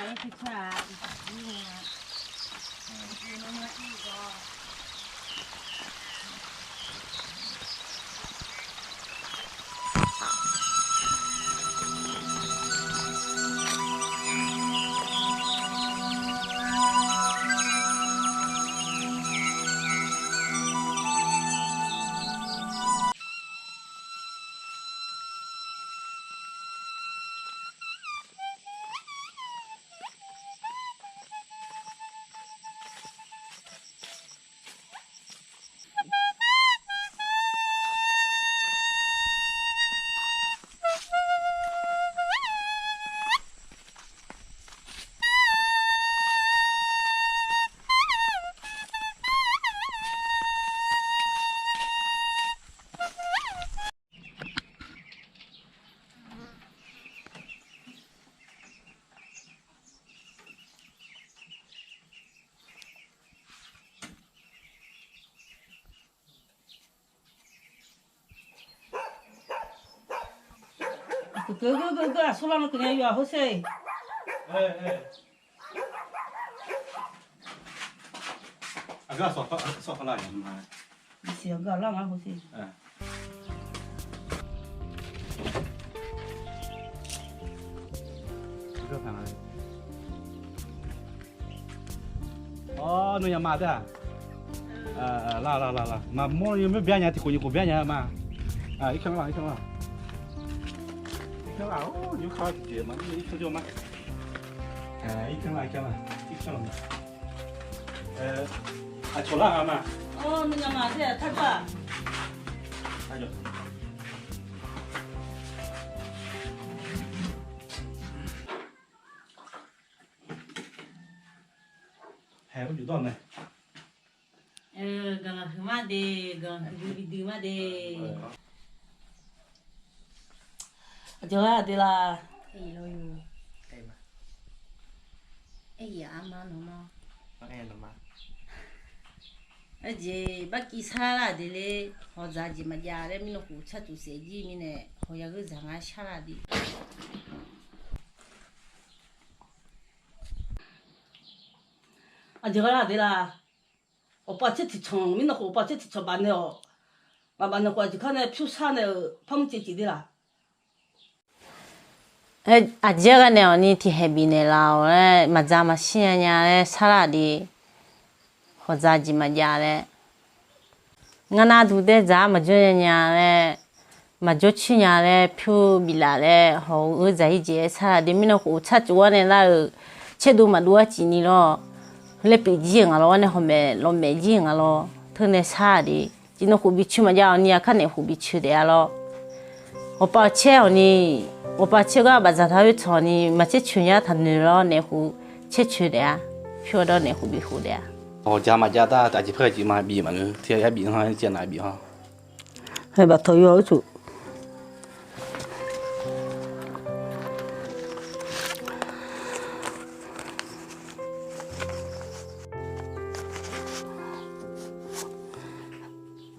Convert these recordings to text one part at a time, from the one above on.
还去吃啊？哥，说那么个月好些。哎。啊，个说好了呀嘛。行个，那么好些。哎。这个看看。哦，那样嘛的。啦，嘛莫有没有别人提过你过别人嘛？啊，一看啦。哦，有考题嘛？你看叫嘛？哎，一看啦。错了啊嘛？哦，那个嘛的，他说。哎呦。还有多呢？刚刚嘛的，刚有嘛的。就啊对啦。哎呦，哎嘛，哎呀嘛喏嘛，哎喏嘛。而且把基查拉的嘞，好杂技嘛家嘞，米那胡吃做设计米呢，好像个长啊查拉的。就啊对啦。我把这提成，明那我把这提成办的哦，办的话就看那票差呢，他们自己的啦。阿姐个呢，你提海边的啦，嘞，嘛咱嘛西安伢嘞查拉的，好杂技嘛家嘞。我那都得咱嘛就伢嘞，嘛就去伢嘞票比啦嘞，好我在一节查拉的，米那胡吃做呢啦，吃都嘛多几年咯。来北京啊咯，那后面老北京啊咯，他那啥的，今天湖北区嘛家，你也看那湖北区的咯。我把钱呢，我把钱个把咱他去炒呢，嘛去去年他女了那湖去去的呀，票到那湖北湖的呀。哦，家嘛家大，大几块几嘛比嘛呢？天也比哈，见哪比哈？还把头摇住。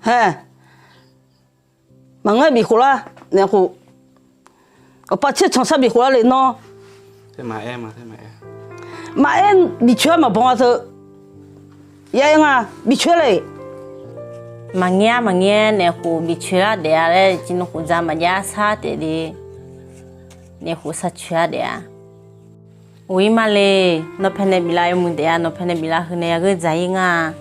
嗨，忙个比胡啦，然后我把车从上面回来喏。在买哎嘛，买哎，你缺嘛？帮我说，爷爷啊，你缺嘞？嘛眼那湖比去了的呀嘞，今天湖咱们家啥的，那湖啥去了的呀？为嘛嘞？那偏那比拉有么的呀？那偏那比拉和那个在应啊？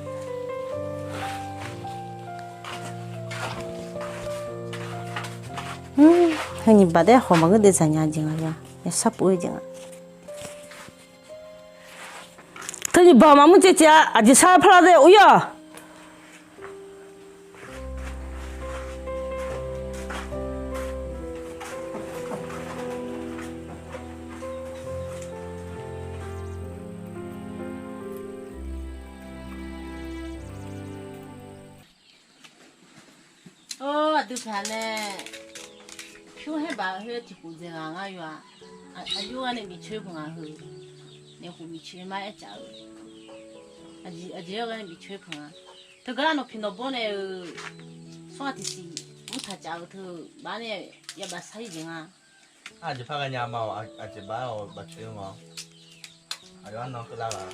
和你把的好嘛个的咱家经啊，也啥不会经啊？他你爸妈们在家，啊，就啥跑的，哎呀！哦，都看嘞，票还把那提胡子啊有啊，有啊那米吹碰啊后，那胡米吹嘛一家哦，有个那米吹碰啊，他个那拼到包呢，说的是不他家头把那也把啥已经啊，就怕个伢嘛，就把我把吹嘛。哎呀，能回来了？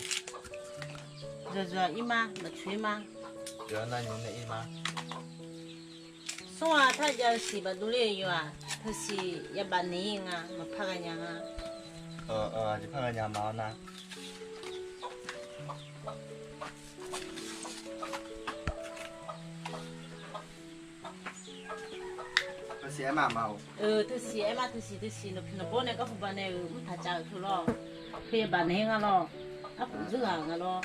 热姨妈没吹吗？就那你那姨妈，送啊，他家洗把肚里有啊，他是一把年啊，没拍个娘啊。就看看家猫呢。这些嘛猫，他是哎妈，他是，那平常过年个胡把那个没他家去了，可以把年啊咯，啊不是啊个咯。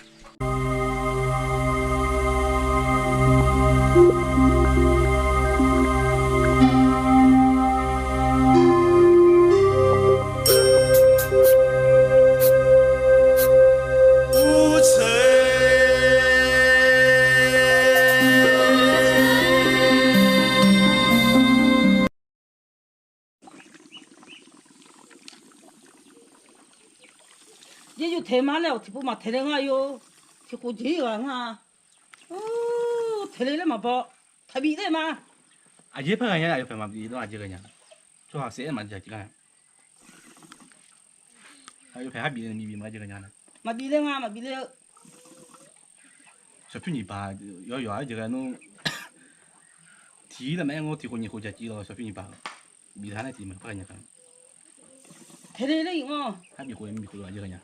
不吹。也就太慢了，不嘛太冷啊哟，就过节个哈。哦，太冷了嘛不，太逼的嘛。啊，一拍个人，一拍嘛，一多几个人，做好谁嘛就几个人。还有拍还比人比嘛几个人呢？嘛逼的嘛，嘛逼的。小屁你爸要这个弄，提了没我提过你回家提了小屁你爸，比他那提嘛，拍人看。太冷了哦。还比回多几个人？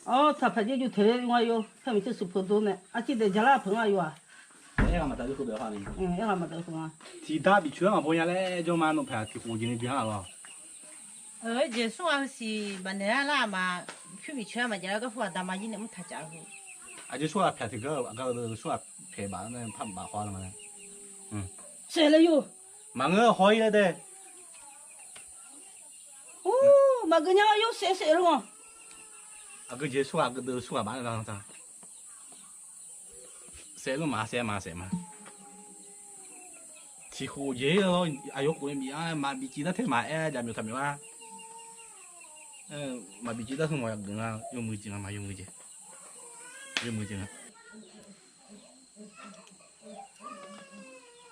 哦，他拍的就太冷了哟，他们就是普通的，而且在家那碰啊哟啊。哎呀嘛，他就后头话呢。一下嘛都碰啊。提大比去嘛，不然嘞就嘛弄拍提回去那边了。这送啊是把年啦嘛，去比去嘛，家个胡大妈一年没他家胡。啊，就说拍这个，个说拍吧，那怕麻花了嘛。晒了哟。嘛我好一点的。哦，嘛个娘又晒了哦。啊，个就说个都说吧，那啥。晒了嘛。提火热了，哎呦，过年米啊，嘛比记得太嘛哎，家没他没哇。嘛比记得什么样啊？有没劲啊？嘛有没劲啊？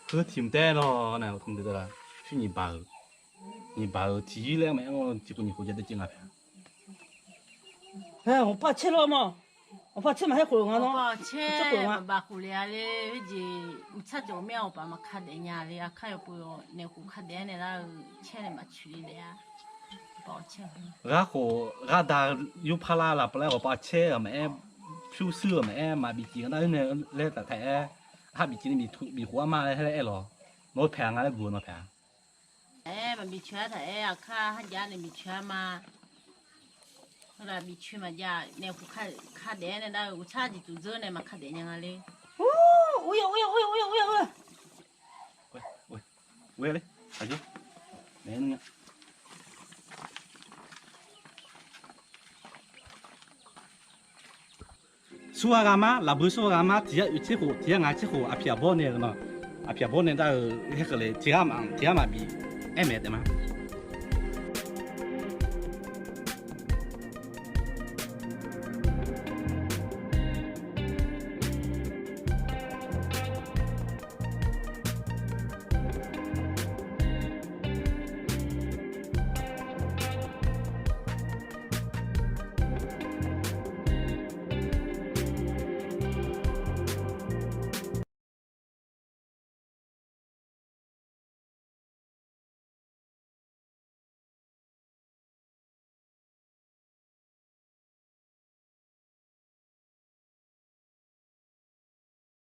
喝甜的咯，那我听得到了，是你爸提了没？我结果你回家的进啊片。哎，我爸吃了嘛，我爸吃嘛还回我呢。爸吃把胡里啊嘞，这吃着面我爸嘛看的伢哩啊，看又不用那胡看的那那吃的嘛去的呀，抱歉。俺大又怕辣了，不来我爸吃了没？漂色没？嘛比记那来打台，还比记比花嘛来来了，我拍俺来过那拍。哎，嘛比吃他哎呀，看他家那比吃嘛。后来比去嘛家那胡看的那我差几组走呢嘛看的伢哩。哦，我呀。喂嘞，阿姐，来那个。说俺妈，那不说俺妈，提俺之后，阿皮阿婆那个嘛，阿皮阿婆那到那个嘞，提俺妈比，爱买的嘛。